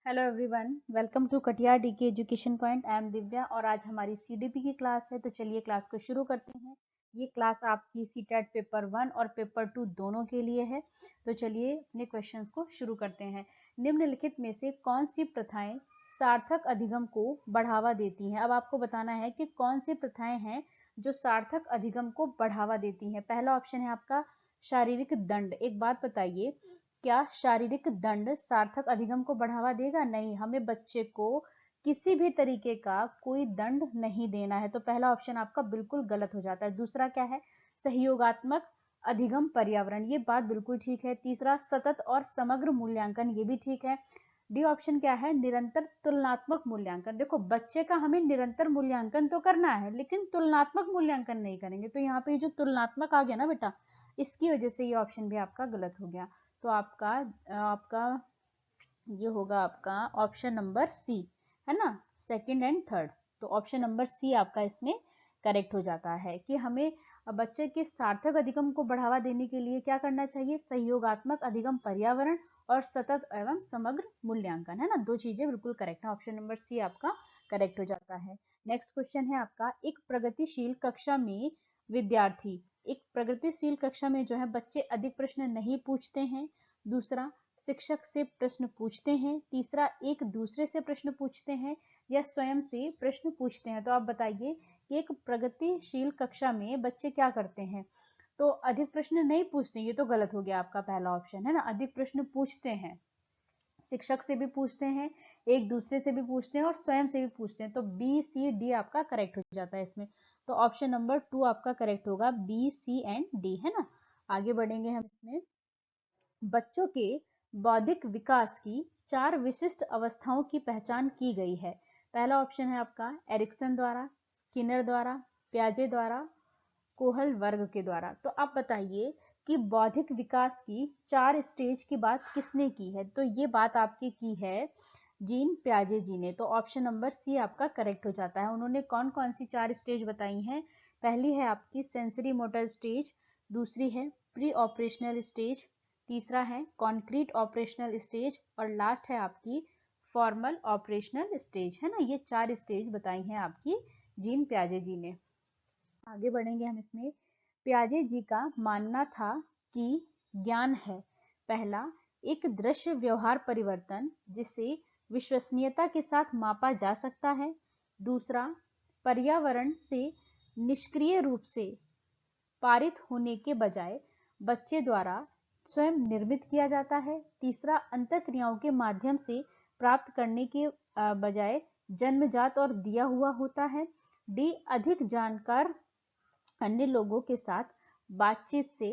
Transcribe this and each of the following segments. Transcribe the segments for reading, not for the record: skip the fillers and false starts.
Hello everyone, welcome to Katiyar DK education point. I am Divya और आज हमारी सीडीपी की क्लास है। तो चलिए क्लास को शुरू करते हैं। ये क्लास आपकी सीटेट पेपर 1 और पेपर 2 दोनों के लिए है। तो चलिए अपने क्वेश्चंस को शुरू करते हैं। निम्नलिखित में से कौन सी प्रथाएं सार्थक अधिगम को बढ़ावा देती हैं? अब आपको बताना है कि कौन सी प्रथाएं हैं जो सार्थक अधिगम को बढ़ावा देती हैं। पहला ऑप्शन है आपका शारीरिक दंड। एक बात बताइए, क्या शारीरिक दंड सार्थक अधिगम को बढ़ावा देगा? नहीं, हमें बच्चे को किसी भी तरीके का कोई दंड नहीं देना है। तो पहला ऑप्शन आपका बिल्कुल गलत हो जाता है। दूसरा क्या है? सहयोगात्मक अधिगम पर्यावरण, ये बात बिल्कुल ठीक है। तीसरा सतत और समग्र मूल्यांकन, ये भी ठीक है। डी ऑप्शन क्या है? निरंतर तुलनात्मक मूल्यांकन। देखो, बच्चे का हमें निरंतर मूल्यांकन तो करना है लेकिन तुलनात्मक मूल्यांकन नहीं करेंगे। तो यहाँ पे जो तुलनात्मक आ गया ना बेटा, इसकी वजह से ये ऑप्शन भी आपका गलत हो गया। तो आपका आपका ये होगा आपका ऑप्शन नंबर सी, है ना, सेकंड एंड थर्ड। तो ऑप्शन नंबर सी आपका इसमें करेक्ट हो जाता है कि हमें बच्चे के सार्थक अधिगम को बढ़ावा देने के लिए क्या करना चाहिए? सहयोगात्मक अधिगम पर्यावरण और सतत एवं समग्र मूल्यांकन, है ना। दो चीजें बिल्कुल करेक्ट है। ऑप्शन नंबर सी आपका करेक्ट हो जाता है। नेक्स्ट क्वेश्चन है आपका, एक प्रगतिशील कक्षा में विद्यार्थी, एक प्रगतिशील कक्षा में जो है बच्चे अधिक प्रश्न नहीं पूछते हैं। दूसरा, शिक्षक से प्रश्न पूछते हैं। तीसरा, एक दूसरे से प्रश्न पूछते हैं या स्वयं से प्रश्न पूछते हैं। तो आप बताइए कि एक प्रगतिशील कक्षा में बच्चे क्या करते हैं? तो अधिक प्रश्न नहीं पूछते, ये तो गलत हो गया आपका पहला ऑप्शन, है ना। अधिक प्रश्न पूछते हैं, शिक्षक से भी पूछते हैं, एक दूसरे से भी पूछते हैं और स्वयं से भी पूछते हैं। तो बी सी डी आपका करेक्ट हो जाता है इसमें। तो ऑप्शन नंबर 2 आपका करेक्ट होगा, बी सी एंड डी, है ना। आगे बढ़ेंगे हम इसमें। बच्चों के बौद्धिक विकास की 4 विशिष्ट अवस्थाओं की पहचान की गई है। पहला ऑप्शन है आपका एरिक्सन द्वारा, स्किनर द्वारा, पियाजे द्वारा, कोहल वर्ग के द्वारा। तो आप बताइए कि बौद्धिक विकास की 4 स्टेज की बात किसने की है? तो ये बात आपकी की है जीन पियाजे जी ने। तो ऑप्शन नंबर सी आपका करेक्ट हो जाता है। उन्होंने कौन कौन सी 4 स्टेज बताई हैं? पहली है आपकी सेंसरी मोटर स्टेज, दूसरी है प्री ऑपरेशनल स्टेज, तीसरा है कॉन्क्रीट ऑपरेशनल स्टेज और लास्ट है आपकी फॉर्मल ऑपरेशनल स्टेज, है ना। ये 4 स्टेज बताई हैं आपकी जीन पियाजे जी ने। आगे बढ़ेंगे हम इसमें। पियाजे जी का मानना था कि ज्ञान है, पहला, एक दृश्य व्यवहार परिवर्तन जिसे विश्वसनीयता के साथ मापा जा सकता है। दूसरा, पर्यावरण से निष्क्रिय रूप से पारित होने के बजाय बच्चे द्वारा स्वयं निर्मित किया जाता है। तीसरा, अंतःक्रियाओं के माध्यम से प्राप्त करने के बजाय जन्मजात और दिया हुआ होता है। डी, अधिक जानकार अन्य लोगों के साथ बातचीत से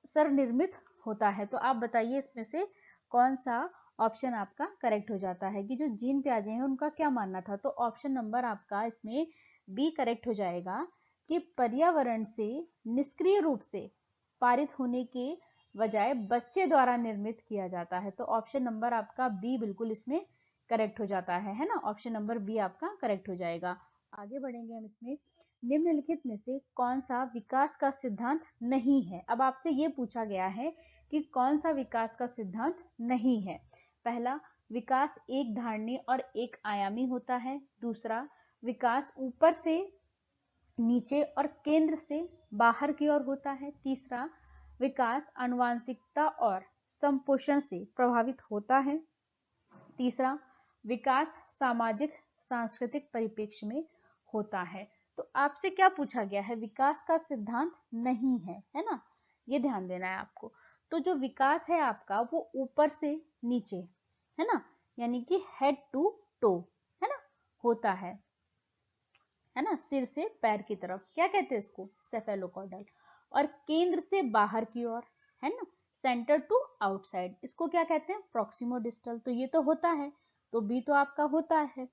स्वनिर्मित होता है। तो आप बताइए इसमें से कौन सा ऑप्शन आपका करेक्ट हो जाता है कि जो जीन पियाजे हैं उनका क्या मानना था? तो ऑप्शन नंबर आपका इसमें बी करेक्ट हो जाएगा कि पर्यावरण से निष्क्रिय रूप से पारित होने के बजाय बच्चे द्वारा निर्मित किया जाता है। तो ऑप्शन नंबर आपका बी बिल्कुल इसमें करेक्ट हो जाता है ना। ऑप्शन नंबर बी आपका करेक्ट हो जाएगा। आगे बढ़ेंगे हम इसमें। निम्नलिखित में से कौन सा विकास का सिद्धांत नहीं है? अब आपसे ये पूछा गया है कि कौन सा विकास का सिद्धांत नहीं है। पहला, विकास एक धारणीय और एक आयामी होता है। दूसरा, विकास ऊपर से नीचे और केंद्र से बाहर की ओर होता है। तीसरा, विकास आनुवांशिकता और संपोषण से प्रभावित होता है। तीसरा, विकास सामाजिक सांस्कृतिक परिप्रेक्ष्य में होता है। तो आपसे क्या पूछा गया है? विकास का सिद्धांत नहीं है ना। ये ध्यान देना है आपको। तो जो विकास है आपका वो ऊपर से नीचे, है ना, यानी कि हेड टू टो, है ना, होता है ना, सिर से पैर की तरफ। क्या कहते हैं इसको? सेफेलोकॉर्डल। और केंद्र से बाहर की ओर, है ना, सेंटर टू आउटसाइड, इसको क्या कहते हैं? प्रॉक्सिमोडिस्टल। तो ये तो होता है, तो बी तो आपका होता है।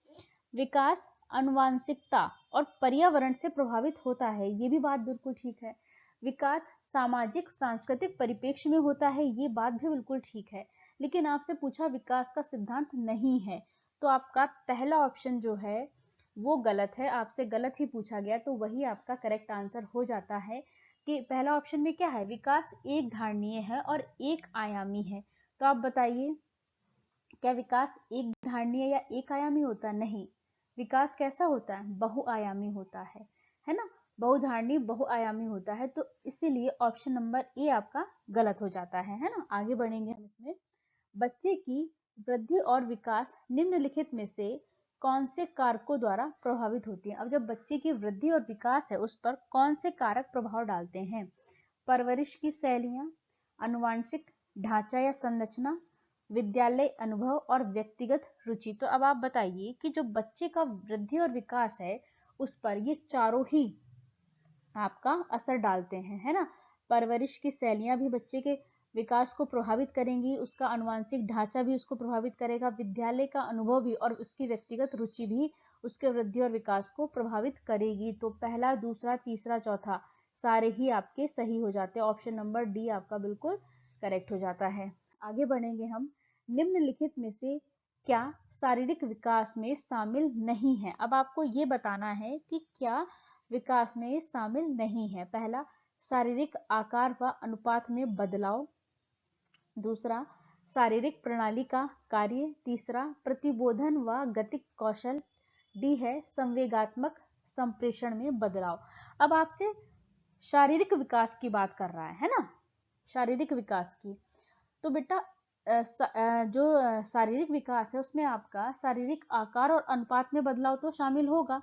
विकास आनुवांशिकता और पर्यावरण से प्रभावित होता है, ये भी बात बिल्कुल ठीक है। विकास सामाजिक सांस्कृतिक परिप्रेक्ष्य में होता है, ये बात भी बिल्कुल ठीक है। लेकिन आपसे पूछा विकास का सिद्धांत नहीं है, तो आपका पहला ऑप्शन जो है वो गलत है। आपसे गलत ही पूछा गया तो वही आपका करेक्ट आंसर हो जाता है कि पहला ऑप्शन में क्या है? विकास एक धारणीय है और एक आयामी है। तो आप बताइए क्या विकास एक धारणीय या एक आयामी होता है? नहीं, विकास कैसा होता है? बहुआयामी होता है ना। बहुधारणी बहुआयामी होता है, तो इसीलिए ऑप्शन नंबर ए आपका गलत हो जाता है ना। आगे बढ़ेंगे हम इसमें। बच्चे की वृद्धि और विकास निम्नलिखित में से कौन से कारकों द्वारा प्रभावित होती है? अब जब बच्चे की वृद्धि और विकास है, उस पर कौन से कारक प्रभाव डालते हैं? परवरिश की शैलियां, आनुवंशिक ढांचा या संरचना, विद्यालय अनुभव और व्यक्तिगत रुचि। तो अब आप बताइए कि जो बच्चे का वृद्धि और विकास है, उस पर ये चारों ही आपका असर डालते हैं, है ना। परवरिश की शैलियां भी बच्चे के विकास को प्रभावित करेंगी, उसका आनुवंशिक ढांचा भी उसको प्रभावित करेगा, विद्यालय का अनुभव भी और उसकी व्यक्तिगत रुचि भी उसके वृद्धि और विकास को प्रभावित करेगी। तो पहला, दूसरा, तीसरा, चौथा सारे ही आपके सही हो जाते हैं। ऑप्शन नंबर डी आपका बिल्कुल करेक्ट हो जाता है। आगे बढ़ेंगे हम। निम्नलिखित में से क्या शारीरिक विकास में शामिल नहीं है? अब आपको ये बताना है कि क्या विकास में शामिल नहीं है। पहला, शारीरिक आकार व अनुपात में बदलाव। दूसरा, शारीरिक प्रणाली का कार्य। तीसरा, प्रतिबोधन व गतिक कौशल। डी है संवेगात्मक संप्रेषण में बदलाव। अब आपसे शारीरिक विकास की बात कर रहा है ना, शारीरिक विकास की। तो बेटा जो शारीरिक विकास है, उसमें आपका शारीरिक आकार और अनुपात में बदलाव तो शामिल होगा,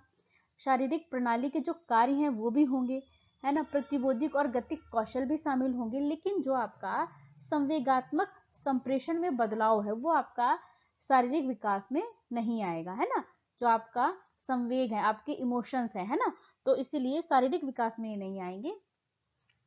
शारीरिक प्रणाली के जो कार्य हैं वो भी होंगे, है ना, प्रतिबोधिक और गतिक कौशल भी शामिल होंगे, लेकिन जो आपका संवेगात्मक संप्रेषण में बदलाव है वो आपका शारीरिक विकास में नहीं आएगा, है ना। जो आपका संवेग है, आपके इमोशंस है ना, तो इसीलिए शारीरिक विकास में ये नहीं आएंगे।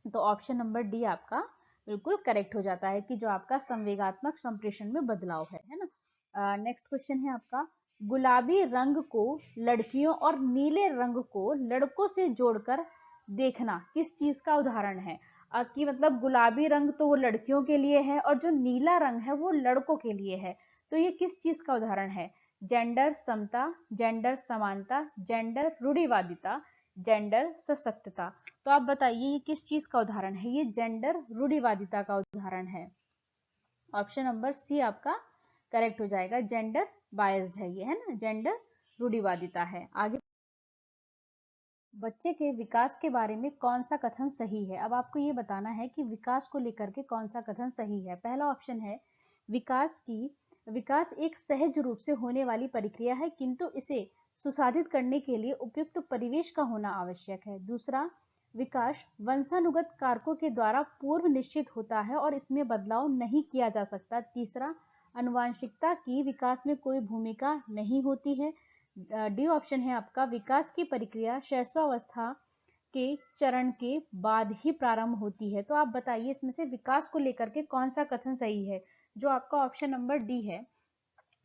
तो ऑप्शन नंबर डी आपका बिल्कुल करेक्ट हो जाता है कि जो आपका संवेगात्मक संप्रेषण में बदलाव है ना। नेक्स्ट क्वेश्चन है आपका, गुलाबी रंग को लड़कियों और नीले रंग को लड़कों से जोड़कर देखना किस चीज का उदाहरण है? कि मतलब गुलाबी रंग तो वो लड़कियों के लिए है और जो नीला रंग है वो लड़कों के लिए है, तो ये किस चीज का उदाहरण है? जेंडर समता, जेंडर समानता, जेंडर रूढ़िवादिता, जेंडर सशक्तता। तो आप बताइए ये किस चीज का उदाहरण है? ये जेंडर रूढ़िवादिता का उदाहरण है। ऑप्शन नंबर सी आपका करेक्ट हो जाएगा, जेंडर बायस्ड है ये, है ना, जेंडर रूढ़िवादिता है। आगे, बच्चे के विकास के बारे में कौन सा कथन सही है? अब आपको ये बताना है कि विकास को लेकर के कौन सा कथन सही है। पहला ऑप्शन है, विकास एक सहज रूप से होने वाली प्रक्रिया है, किंतु इसे सुसाधित करने के लिए उपयुक्त परिवेश का होना आवश्यक है। दूसरा, विकास वंशानुगत कारकों के द्वारा पूर्व निश्चित होता है और इसमें बदलाव नहीं किया जा सकता। तीसरा, आनुवंशिकता की विकास में कोई भूमिका नहीं होती है। डी ऑप्शन है आपका, विकास की प्रक्रिया शैशवावस्था के चरण के बाद ही प्रारंभ होती है। तो आप बताइए इसमें से विकास को लेकर के कौन सा कथन सही है? जो आपका ऑप्शन नंबर डी है,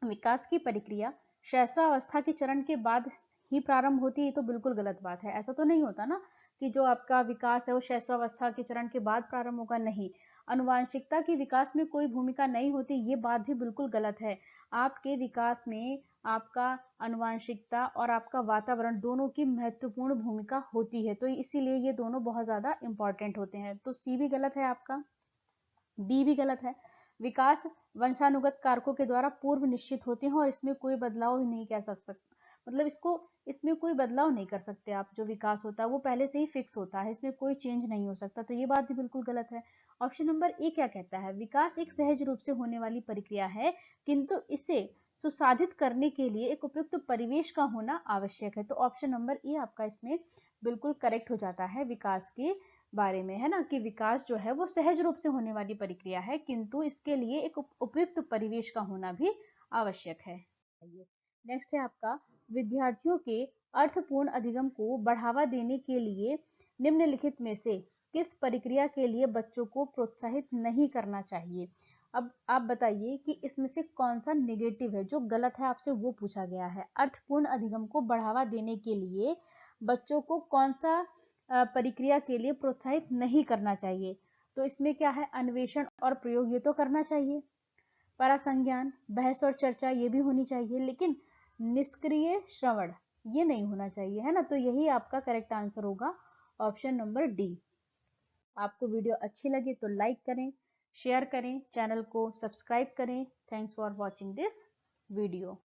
विकास की प्रक्रिया शैशवावस्था के चरण के बाद ही प्रारंभ होती है, तो बिल्कुल गलत बात है। ऐसा तो नहीं होता ना कि जो आपका विकास है वो शैशवावस्था के चरण के बाद प्रारंभ होगा, नहीं। आनुवांशिकता की विकास में कोई भूमिका नहीं होती, ये बात भी बिल्कुल गलत है। आपके विकास में आपका आनुवांशिकता और आपका वातावरण दोनों की महत्वपूर्ण भूमिका होती है, तो इसीलिए ये दोनों बहुत ज्यादा इंपॉर्टेंट होते हैं। तो सी भी गलत है आपका, बी भी गलत है। विकास वंशानुगत कारकों के द्वारा पूर्व निश्चित होते हैं और इसमें कोई बदलाव नहीं कह सकते, मतलब इसमें कोई बदलाव नहीं कर सकते आप। जो विकास होता है वो पहले से ही फिक्स होता है, इसमें कोई चेंज नहीं हो सकता, तो ये बात भी बिल्कुल गलत है। ऑप्शन नंबर ए क्या कहता है? विकास एक सहज रूप से होने वाली प्रक्रिया है, किंतु इसे सुसाधित करने के लिए एक उपयुक्त परिवेश का होना आवश्यक है। तो ऑप्शन नंबर ए आपका इसमें बिल्कुल करेक्ट हो जाता है विकास के बारे में, है ना, कि विकास जो है वो सहज रूप से होने वाली प्रक्रिया है, किंतु इसके लिए एक उपयुक्त परिवेश का होना भी आवश्यक है। नेक्स्ट है आपका, विद्यार्थियों के अर्थपूर्ण अधिगम को बढ़ावा देने के लिए निम्नलिखित में से किस प्रक्रिया के लिए बच्चों को प्रोत्साहित नहीं करना चाहिए? अब आप बताइए कि इसमें से कौन सा नेगेटिव है, जो गलत है, आपसे वो पूछा गया है। अर्थपूर्ण अधिगम को बढ़ावा देने के लिए बच्चों को कौन सा प्रक्रिया के लिए प्रोत्साहित नहीं करना चाहिए? तो इसमें क्या है, अन्वेषण और प्रयोग ये तो करना चाहिए, परासंज्ञान, बहस और चर्चा ये भी होनी चाहिए, लेकिन निष्क्रिय श्रवण ये नहीं होना चाहिए, है ना। तो यही आपका करेक्ट आंसर होगा, ऑप्शन नंबर डी। आपको वीडियो अच्छी लगे तो लाइक करें, शेयर करें, चैनल को सब्सक्राइब करें। Thanks for watching this video.